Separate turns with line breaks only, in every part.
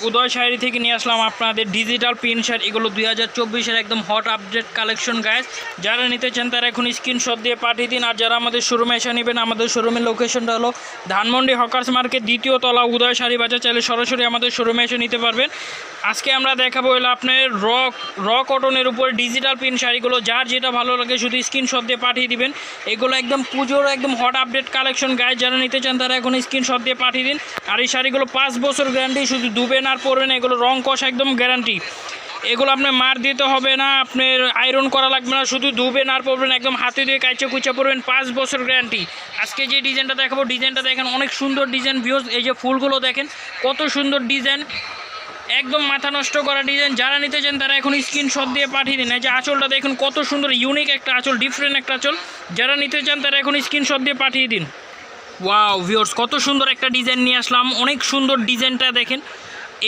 উদয় শাড়ি থেকে নিয়ে আসলাম আপনাদের ডিজিটাল প্রিন্ট শার্ট। এগুলো 2024-এর একদম হট আপডেট কালেকশন গাইস। যারা নিতে চান তারা এখন স্ক্রিনশট দিয়ে পাঠিয়ে দিন। আর যারা আমাদের শোরুমে এসে নেবেন, আমাদের শোরুমের লোকেশনটা হলো ধানমন্ডি হকার্স মার্কেট, দ্বিতীয় তলা, উদয় শাড়ি বাজার। চাইলে সরাসরি আমাদের শোরুমে এসে নিতে পারবেন। আজকে আমরা দেখাবো হলো আপনার র কটনের উপর ডিজিটাল প্রিন্ট শাড়িগুলো। যার যেটা ভালো লাগে শুধু স্ক্রিনশট দিয়ে পাঠিয়ে দিবেন। এগুলো একদম পুজোর একদম হট আপডেট কালেকশন গাইস। যারা নিতে চান তারা এখন স্ক্রিনশট দিয়ে পাঠিয়ে দিন। আর এই শাড়িগুলো 5 বছর গ্যারান্টি, শুধু ধুবেন আর পরবেন। এগুলো রং কষ একদম গ্যারান্টি। এগুলো আপনার মার দিতে হবে না, আপনার আয়রন করা লাগবে না, শুধু ধুবেন আর পরবেন। একদম হাতে দিয়ে কাইচা কুচা পরবেন, 5 বছর গ্যারান্টি। আজকে যে ডিজাইনটা দেখাবো, ডিজাইনটা দেখেন অনেক সুন্দর ডিজাইন ভিউয়ার্স। এই যে ফুলগুলো দেখেন কত সুন্দর ডিজাইন, একদম মাথা নষ্ট করা ডিজাইন। যারা নিতে চান তারা এখন স্ক্রিনশট দিয়ে পাঠিয়ে দিন। এই যে আঁচলটা দেখুন কত সুন্দর, ইউনিক একটা আঁচল, ডিফারেন্ট একটা আঁচল। যারা নিতে চান তারা এখন স্ক্রিনশট দিয়ে পাঠিয়ে দিন। ওয়াও ভিউয়ার্স, কত সুন্দর একটা ডিজাইন নিয়ে আসলাম। অনেক সুন্দর ডিজাইনটা দেখেন।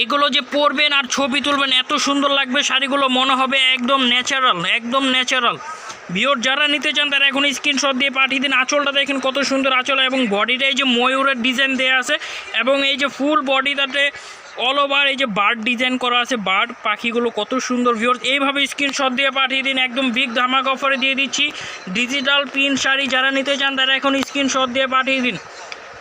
এগুলো যে পরবেন আর ছবি তুলবেন এত সুন্দর লাগবে শাড়িগুলো, মনে হবে একদম ন্যাচারাল, একদম ন্যাচারাল। ভিউয়ার্স যারা নিতে চান তারা এখন স্ক্রিনশট দিয়ে পাঠিয়ে দিন। আঁচলটা দেখেন কত সুন্দর আঁচল, এবং বডিটা এই যে ময়ূরের ডিজাইন দেওয়া আছে, এবং এই যে ফুল বডিটাতে অল ওভার এই যে বার্ড ডিজাইন করা আছে, বার্ড পাখিগুলো কত সুন্দর। ভিউয়ার্স এইভাবে স্ক্রিনশট দিয়ে পাঠিয়ে দিন। একদম বিগ ধামাকা অফারে দিয়ে দিচ্ছি ডিজিটাল প্রিন্ট শাড়ি। যারা নিতে চান তারা এখন স্ক্রিনশট দিয়ে পাঠিয়ে দিন।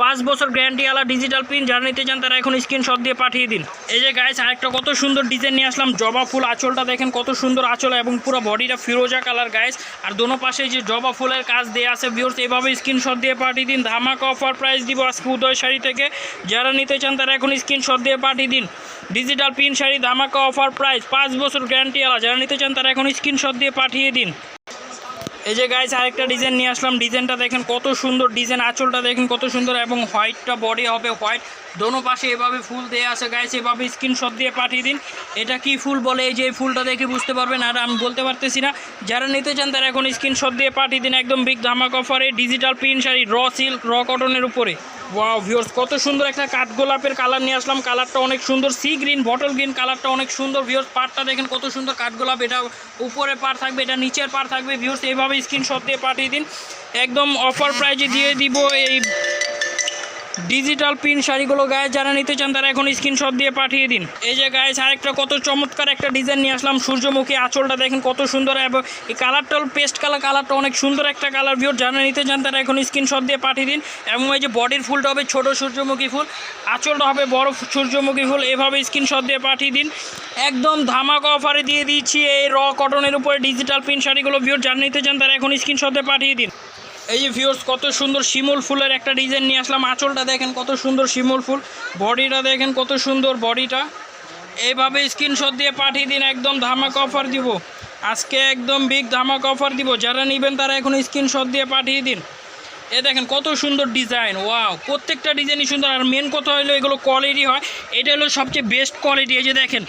5 বছর গ্যারান্টি আলা ডিজিটাল প্রিন্ট। যারা নিতে চান তারা এখন স্ক্রিনশট দিয়ে পাঠিয়ে দিন। এই যে গাইস আরেকটা কত সুন্দর ডিজাইন নিয়ে আসলাম, জবা ফুল। আঁচলটা দেখেন কত সুন্দর আঁচল, এবং পুরো বডিটা ফিরোজা কালার গাইস। আর দোনো পাশে যে জবা ফুলের কাজ দেওয়া আছে। ভিউয়ার্স এইভাবে স্ক্রিনশট দিয়ে পাঠিয়ে দিন। ধামাকা অফার প্রাইস দিব আজকে উদয় শাড়ি থেকে। যারা নিতে চান তারা এখন স্ক্রিনশট দিয়ে পাঠিয়ে দিন। ডিজিটাল প্রিন্ট শাড়ি, ধামাকা অফার প্রাইস, 5 বছর গ্যারান্টি আলা। যারা নিতে চান তারা এখন স্ক্রিনশট দিয়ে পাঠিয়ে দিন। এই যে গাইস আরেকটা ডিজাইন নিয়ে আসলাম, ডিজাইনটা দেখেন কত সুন্দর ডিজাইন। আঁচলটা দেখেন কত সুন্দর, এবং হোয়াইটটা বডি হবে হোয়াইট। দোনো পাশে এভাবে ফুল দেওয়া আছে গাইস। এভাবে স্ক্রিনশট দিয়ে পাঠিয়ে দিন। এটা কি ফুল বলে, এই যে ফুলটা দেখে বুঝতে পারবেন, আর আমি বলতে পারতেছি না। যারা নিতে চান তারা এখন স্ক্রিনশট দিয়ে পাঠিয়ে দিন। একদম বিগ ধামাকা অফারে digital print sari, raw silk, র কটনের উপরে। ওয়াও ভিউয়ার্স কত সুন্দর একটা কাঠগোলাপের কালার নিয়ে আসলাম। কালারটা অনেক সুন্দর, সি গ্রিন বটল গ্রিন কালারটা অনেক সুন্দর। ভিউয়ার্স পাড়টা দেখেন কত সুন্দর কাঠগোলাপ। এটা উপরে পাড় থাকবে, এটা নিচের পাড় থাকবে। ভিউয়ার্স এইভাবে স্ক্রিনশট দিয়ে পাঠিয়ে দিন। একদম অফার প্রাইজে দিয়ে দিব এই ডিজিটাল প্রিন্ট শাড়িগুলো গায়ে। যারা নিতে চান তারা এখন স্ক্রিনশট দিয়ে পাঠিয়ে দিন। এই যে গায়ে আরেকটা কত চমৎকার একটা ডিজাইন নিয়ে আসলাম, সূর্যমুখী। আঁচলটা দেখেন কত সুন্দর, এবং এই কালারটা পেস্ট কালারটা অনেক সুন্দর একটা কালার। ভিউয়ার যারা নিতে চান তারা এখন স্ক্রিনশট দিয়ে পাঠিয়ে দিন। এবং এই যে বডির ফুলটা হবে ছোট সূর্যমুখী ফুল, আঁচলটা হবে বড় সূর্যমুখী ফুল। এভাবে স্ক্রিনশট দিয়ে পাঠিয়ে দিন। একদম ধামাকা অফারে দিয়ে দিচ্ছি এই র কটনের উপরে ডিজিটাল প্রিন্ট শাড়িগুলো। ভিউয়ার যারা নিতে চান তারা এখন স্ক্রিনশট দিয়ে পাঠিয়ে দিন। এই যে ভিউয়ার্স কত সুন্দর শিমুল ফুলের একটা ডিজাইন নিয়ে আসলাম। আঁচলটা দেখেন কত সুন্দর শিমুল ফুল, বডিটা দেখেন কত সুন্দর বডিটা। এইভাবে স্ক্রিনশট দিয়ে পাঠিয়ে দিন। একদম ধামাকা অফার দিব আজকে, একদম বিগ ধামাকা অফার দিব। যারা নেবেন তারা এখন স্ক্রিনশট দিয়ে পাঠিয়ে দিন। এ দেখেন কত সুন্দর ডিজাইন, ওয়াও প্রত্যেকটা ডিজাইনই সুন্দর। আর মেন কথা হলো এগুলো কোয়ালিটি হয়, এটা হলো সবচেয়ে বেস্ট কোয়ালিটি। এই যে দেখেন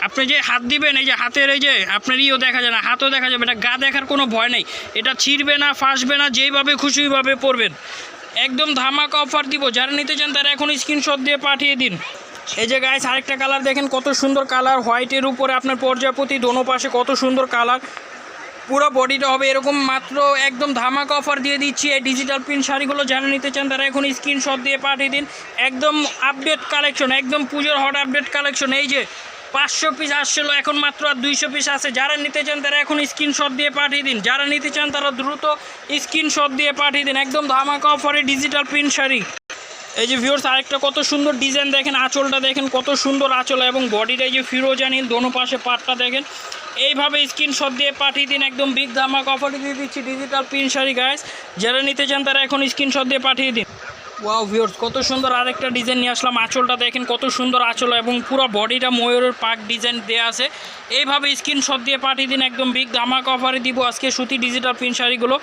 আপনি যে হাত দিবেন, এই যে হাতের এই যে আপনার ইও দেখা যায় না, হাতও দেখা যাবে, এটা গা দেখার কোনো ভয় নেই। এটা ছিঁড়বে না, ফাঁসবে না, যেইভাবে খুশি ওইভাবে পরবেন। একদম ধামাকা অফার দিব। যারা নিতে চান তারা এখন স্ক্রিনশট দিয়ে পাঠিয়ে দিন। এই যে গাইস আরেকটা কালার দেখেন কত সুন্দর কালার, হোয়াইটের উপরে আপনার পর্যায়পতি, দোনো পাশে কত সুন্দর কালার। পুরো বডিটা হবে এরকম। মাত্র একদম ধামাকা অফার দিয়ে দিচ্ছি এই ডিজিটাল প্রিন্ট শাড়িগুলো। যারা নিতে চান তারা এখন স্ক্রিনশট দিয়ে পাঠিয়ে দিন। একদম আপডেট কালেকশন, একদম পুজোর হট আপডেট কালেকশন। এই যে 500 পিস আসছিল, এখন মাত্র আর 200 পিস আছে। যারা নিতে চান তারা এখন স্ক্রিনশট দিয়ে পাঠিয়ে দিন। যারা নিতে চান তারা দ্রুত স্ক্রিনশট দিয়ে পাঠিয়ে দিন। একদম ধামাকা অফারে ডিজিটাল প্রিন্ট শাড়ি। এই যে ভিউয়ার্স আরেকটা কত সুন্দর ডিজাইন দেখেন। আঁচলটা দেখেন কত সুন্দর আঁচল, এবং বডিটা এই যে ফিরোজা নীল, দোনো পাশে পাটটা দেখেন। এইভাবে স্ক্রিনশট দিয়ে পাঠিয়ে দিন। একদম বিগ ধামাকা অফারে দিয়ে দিচ্ছি ডিজিটাল প্রিন্ট শাড়ি গাইস। যারা নিতে চান তারা এখন স্ক্রিনশট দিয়ে পাঠিয়ে দিন। ওয়াও ভিউয়ার্স কত সুন্দর আরেকটা ডিজাইন নিয়ে আসলাম। আঁচলটা দেখেন কত সুন্দর আঁচল, এবং পুরো বডিটা ময়ূরের পাক ডিজাইন দেওয়া আছে। এইভাবে স্ক্রিনশট দিয়ে পাঠিয়ে দিন। একদম বিগ ধামাকা অফারে দিব আজকে সুতি ডিজিটাল প্রিন্ট শাড়িগুলো।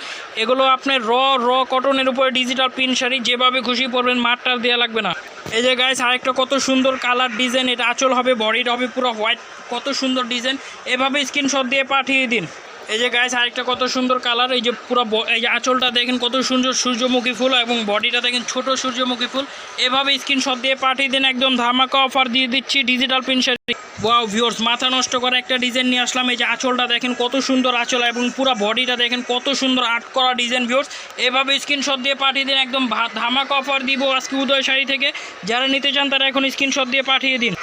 এগুলো আপনার র কটনের উপরে ডিজিটাল প্রিন্ট শাড়ি, যেভাবে খুশি পরবেন, মারটার দেওয়া লাগবে না। এই যে গাইস আরেকটা কত সুন্দর কালার ডিজাইন, এটা আঁচল হবে, বডিটা হবে পুরো হোয়াইট, কত সুন্দর ডিজাইন। এভাবে স্ক্রিনশট দিয়ে পাঠিয়ে দিন। এই যে গাইস আরেকটা কত সুন্দর কালার, এই যে পুরো এই যে আঁচলটা দেখেন কত সুন্দর সূর্যমুখী ফুল এবং বডিটা দেখেন ছোট সূর্যমুখী ফুল। এভাবে স্ক্রিনশট দিয়ে পাঠিয়ে দিন, একদম ধামাকা অফার দিয়ে দিচ্ছি digital print sari. Wow viewers, মাথা নষ্ট করা একটা ডিজাইন নিয়ে আসলাম। এই যে আঁচলটা দেখেন কত সুন্দর আঁচল এবং পুরো বডিটা দেখেন কত সুন্দর আর্ট করা ডিজাইন। ভিউয়ার্স এভাবে স্ক্রিনশট দিয়ে পাঠিয়ে দিন, একদম ধামাকা অফার দিব আজকে উদয় শাড়ি থেকে। যারা নিতে চান তারা এখন স্ক্রিনশট দিয়ে পাঠিয়ে দিন।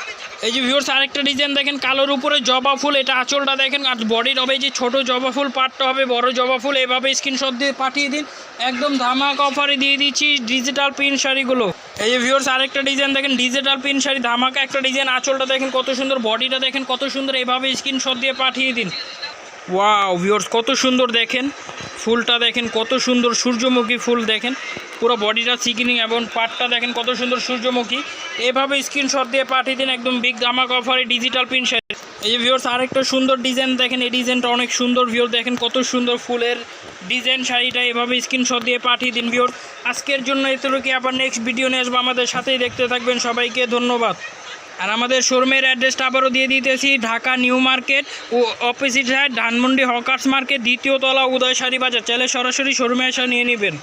এই যে ভিউয়ার্স আরেকটা ডিজাইন দেখেন কালোর উপরে জবা ফুল, এটা আঁচলটা দেখেন আর বডির হবে যে ছোট জবা ফুল, পাটটা হবে বড় জবা ফুল। এভাবে স্ক্রিনশট দিয়ে পাঠিয়ে দিন, একদম ধামাকা অফারে দিয়ে দিচ্ছি ডিজিটাল প্রিন্ট শাড়িগুলো। এই যে ভিউয়ার্স আরেকটা ডিজাইন দেখেন ডিজিটাল প্রিন্ট শাড়ি, ধামাকা একটা ডিজাইন, আঁচলটা দেখেন কত সুন্দর, বডিটা দেখেন কত সুন্দর। এভাবে স্ক্রিনশট দিয়ে পাঠিয়ে দিন। ওয়াও ভিউয়ার্স কত সুন্দর দেখেন, ফুলটা দেখেন কত সুন্দর সূর্যমুখী ফুল, দেখেন পুরো বডিটা চিকেনিং এবং পাটটা দেখেন কত সুন্দর সূর্যমুখী। এভাবে স্ক্রিনশট দিয়ে পাঠিয়ে দিন, একদম বিগ ধামাকা অফারে ডিজিটাল প্রিন্ট শাড়ি। এই যে ভিউয়ার্স আরেকটা সুন্দর ডিজাইন দেখেন, এই ডিজাইনটা অনেক সুন্দর। ভিউয়ার্স দেখেন কত সুন্দর ফুলের ডিজাইন শাড়িটা, এভাবে স্ক্রিনশট দিয়ে পাঠিয়ে দিন। ভিউয়ার্স আজকের জন্য এতটুকু, আবার নেক্সট ভিডিও নিয়ে আসবো, আমাদের সাথেই দেখতে থাকবেন। সবাইকে ধন্যবাদ। আর আমাদের শোরুমের অ্যাড্রেসটা আবারও দিয়ে দিতেছি, ঢাকা নিউ মার্কেট ও opposite side Dhanmondi Hawkers Market, দ্বিতীয় তলা, উদয় শাড়ি বাজার। চাইলে সরাসরি শোরুমে এসে নিয়ে নেবেন।